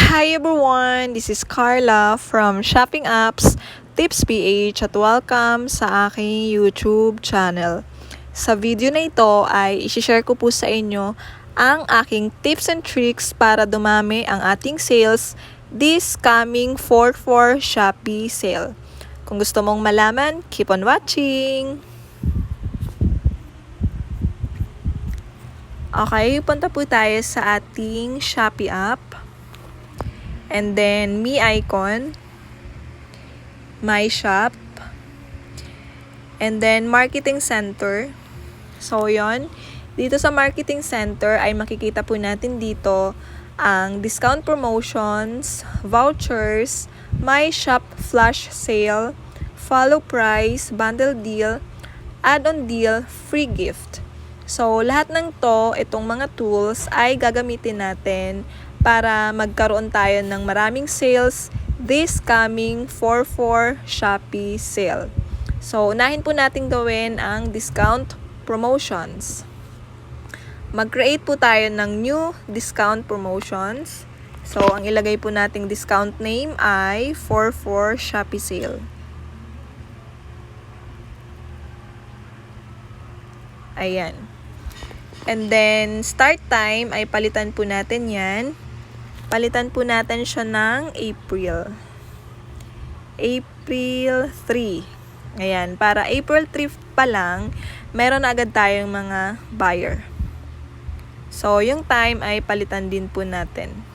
Hi everyone! This is Carla from Shopping Apps Tips PH at welcome sa aking YouTube channel. Sa video na ito ay i-share ko po sa inyo ang aking tips and tricks para dumami ang ating sales this coming 4/4 Shopee sale. Kung gusto mong malaman, keep on watching! Okay, punta po tayo sa ating Shopee app. And then, Me icon, My Shop, and then Marketing Center. So, yon. Dito sa Marketing Center ay makikita po natin dito ang discount promotions, vouchers, My Shop flash sale, follow price, bundle deal, add-on deal, free gift. So, lahat ng itong mga tools ay gagamitin natin para magkaroon tayo ng maraming sales this coming 4/4 Shopee sale. So, unahin po natin gawin ang discount promotions. Mag-create po tayo ng new discount promotions. So, ang ilagay po nating discount name ay 4/4 Shopee sale. Ayan. And then, start time ay palitan po natin yan. Palitan po natin siya ng April. April 3. Ayan, para April 3 pa lang, meron na agad tayong mga buyer. So, yung time ay palitan din po natin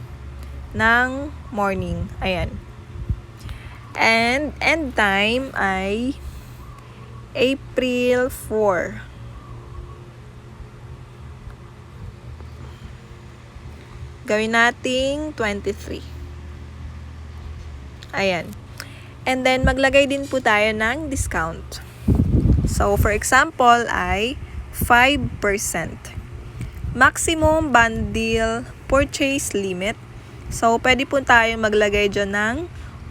ng morning. Ayan. And end time ay April 4. Gawin nating 23. Ayan. And then, maglagay din po tayo ng discount. So, for example, ay 5%. Maximum bundle purchase limit. So, pwede po tayong maglagay dyan ng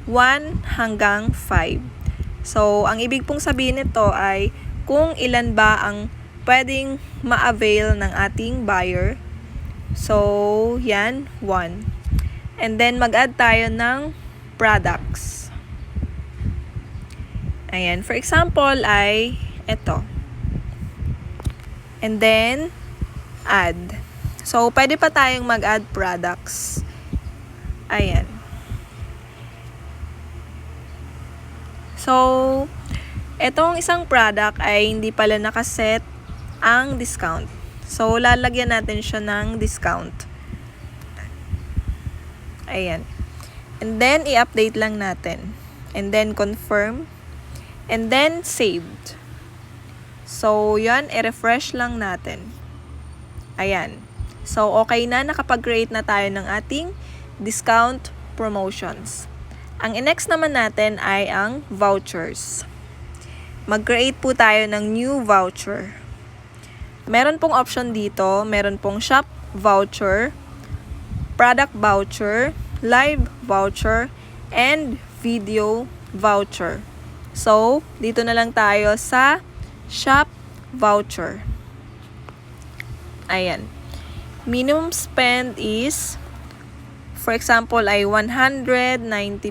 1 hanggang 5. So, ang ibig pong sabihin nito ay kung ilan ba ang pwedeng ma-avail ng ating buyer. So, yan, 1. And then, mag-add tayo ng products. Ayan, for example, ay ito. And then, add. So, pwede pa tayong mag-add products. Ayan. So, itong isang product ay hindi pala nakaset ang discount. So, lalagyan natin siya ng discount. Ayan. And then, i-update lang natin. And then, confirm. And then, saved. So, yan. I-refresh lang natin. Ayan. So, okay na. Nakapag-create na tayo ng ating discount promotions. Ang next naman natin ay ang vouchers. Mag-create po tayo ng new voucher. Meron pong option dito, meron pong shop voucher, product voucher, live voucher, and video voucher. So, dito na lang tayo sa shop voucher. Ayan. Minimum spend is, for example, ay 199.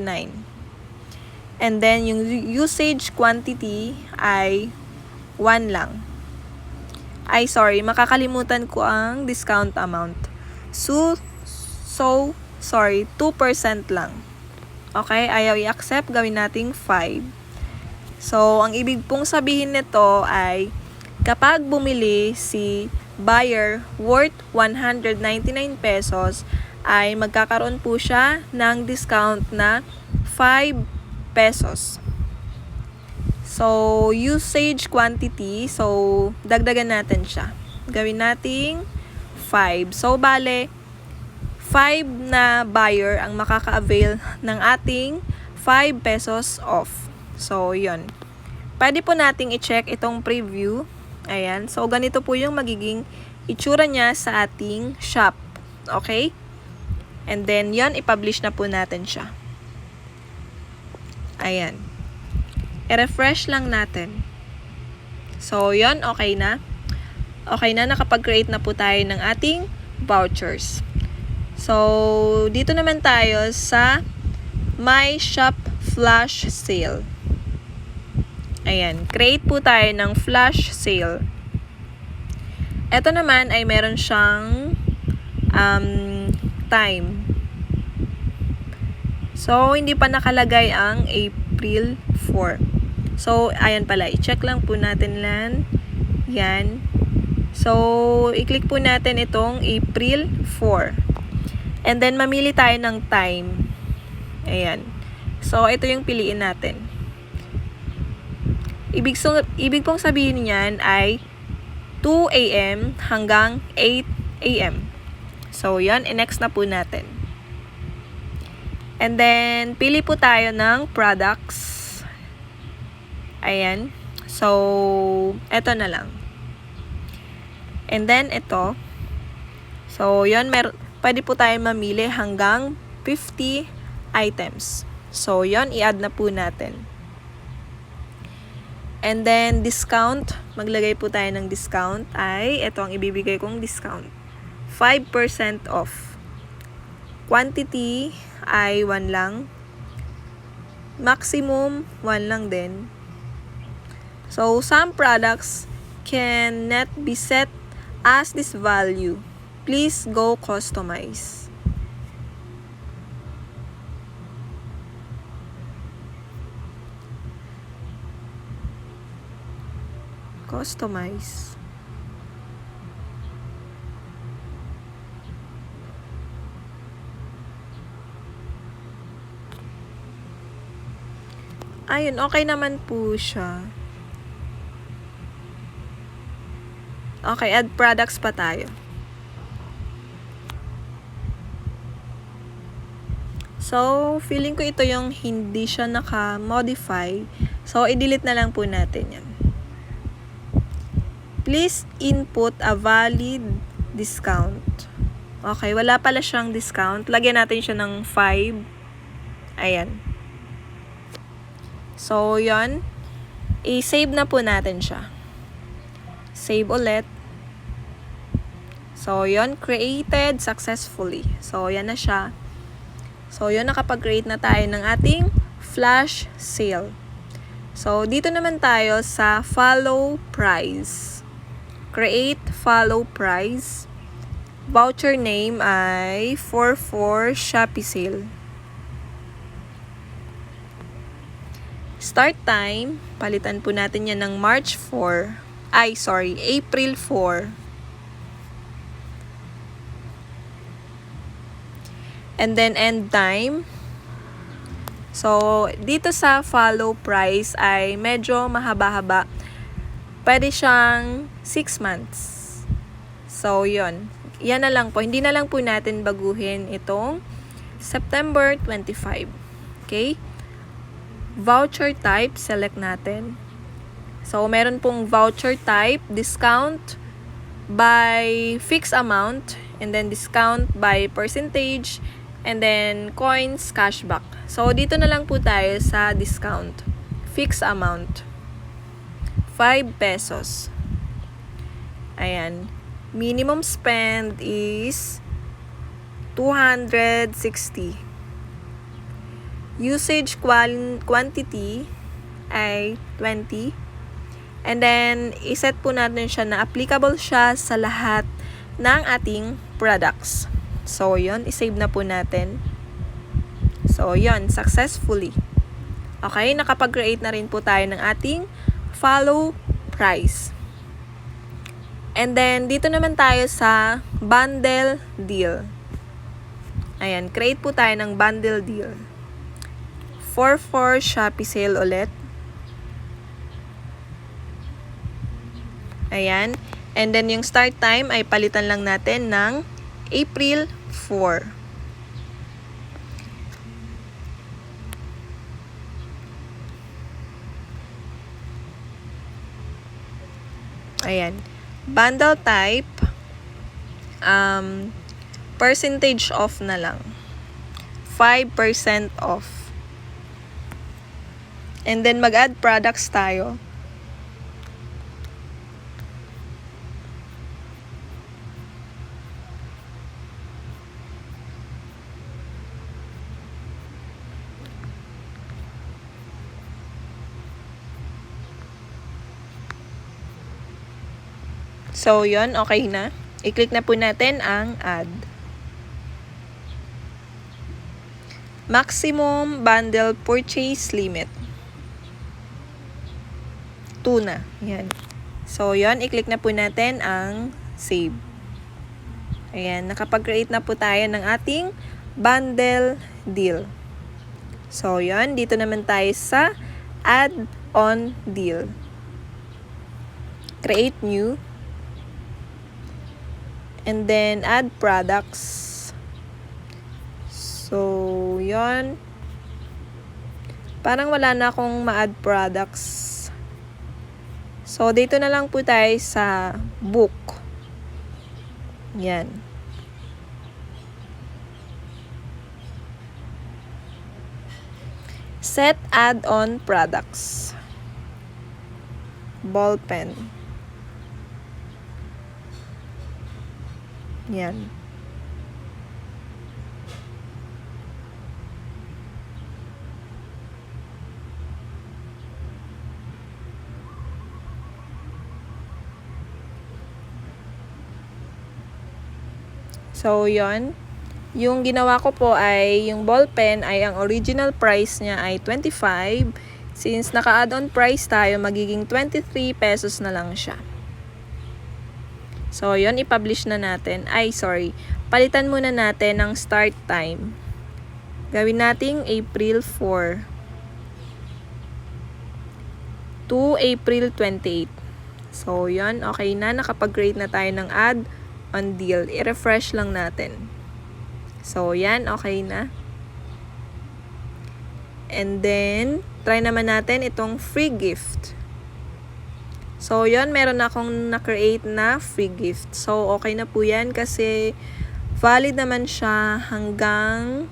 And then, yung usage quantity ay 1 lang. Ay, sorry, makakalimutan ko ang discount amount. So, sorry, 2% lang. Okay, ayaw i-accept, gawin nating 5. So, ang ibig pong sabihin nito ay, kapag bumili si buyer worth 199 pesos, ay magkakaroon po siya ng discount na 5 pesos. So, usage quantity, so, dagdagan natin siya. Gawin nating 5. So, bale, 5 na buyer ang makaka-avail ng ating 5 pesos off. So, yon. Pwede po nating i-check itong preview. Ayan. So, ganito po yung magiging itsura niya sa ating shop. Okay? And then, yon, i-publish na po natin siya. Ayan. I-refresh lang natin. So, yon, okay na. Okay na, nakapag-create na po tayo ng ating vouchers. So, dito naman tayo sa My Shop Flash Sale. Ayan, create po tayo ng flash sale. Ito naman ay meron siyang time. So, hindi pa nakalagay ang April 4. So, ayan pala. I-check lang po natin lang. Yan. So, i-click po natin itong April 4. And then, mamili tayo ng time. Ayan. So, ito yung piliin natin. Ibig pong sabihin niyan ay 2 a.m. hanggang 8 a.m. So, yan. I-next na po natin. And then, pili po tayo ng products. Ayan. So, eto na lang. And then, ito. So, yun. Pwede po tayo mamili hanggang 50 items. So, yun. I-add na po natin. And then, discount. Maglagay po tayo ng discount. Ay, ito ang ibibigay kong discount. 5% off. Quantity ay 1 lang. Maximum, 1 lang din. So, some products cannot be set as this value. Please go customize. Customize. Ayun, okay naman po siya. Okay, add products pa tayo. So, feeling ko ito yung hindi siya naka-modify. So, i-delete na lang po natin yan. Please input a valid discount. Okay, wala pala siyang discount. Lagyan natin siya ng 5. Ayan. So, yon. I-save na po natin siya. Save ulit. So, yon. Created successfully. So, yan na siya. So, yun. Nakapag-create na tayo ng ating flash sale. So, dito naman tayo sa follow price. Create follow price. Voucher name ay 44 Shopee sale. Start time, palitan po natin yan ng April 4. And then end time. So, dito sa follow price ay medyo mahaba-haba. Pwede siyang 6 months. So, yon. Yan na lang po. Hindi na lang po natin baguhin itong September 25. Okay? Voucher type, select natin. So, meron pong voucher type, discount by fixed amount, and then discount by percentage, and then coins, cashback. So, dito na lang po tayo sa discount. Fixed amount. 5 pesos. Ayan. Minimum spend is 260. Usage quantity ay 20. And then, iset po natin siya na applicable siya sa lahat ng ating products. So, yun. Isave na po natin. So, yun. Successfully. Okay. Nakapag-create na rin po tayo ng ating follow price. And then, dito naman tayo sa bundle deal. Ayan. Create po tayo ng bundle deal. 44 Shopee sale ulit. Ayan. And then, yung start time ay palitan lang natin ng April 4. Ayan. Bundle type, percentage off na lang. 5% off. And then, mag-add products tayo. So, yon okay na. I-click na po natin ang add. Maximum bundle purchase limit. 2 na. Yan. So, yon i-click na po natin ang save. Ayan, nakapag-create na po tayo ng ating bundle deal. So, yon dito naman tayo sa add-on deal. Create new. And then, add products. So, yon parang wala na akong ma-add products. So, dito na lang po tayo sa book. Yan. Set add-on products. Ball pen. Yan. So, yon. Yung ginawa ko po ay, yung ball pen ay ang original price niya ay 25. Since naka-add-on price tayo, magiging 23 pesos na lang siya. So, yon i-publish na natin. Palitan muna natin ang start time. Gawin nating April 4 to April 28. So, yon okay na. Nakapag-create na tayo ng add-on deal. I-refresh lang natin. So, yan. Okay na. And then, try naman natin itong free gift. So, yon meron akong na-create na free gift. So, okay na po yan kasi valid naman siya hanggang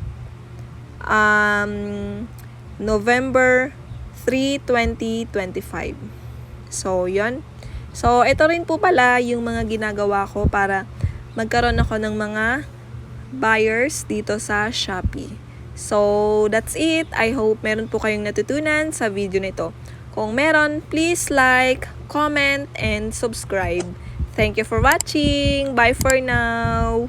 November 3, 2025. So, yon. So, ito rin po pala yung mga ginagawa ko para magkaroon ako ng mga buyers dito sa Shopee. So, that's it. I hope meron po kayong natutunan sa video nito. Kung meron, please like, comment, and subscribe. Thank you for watching. Bye for now.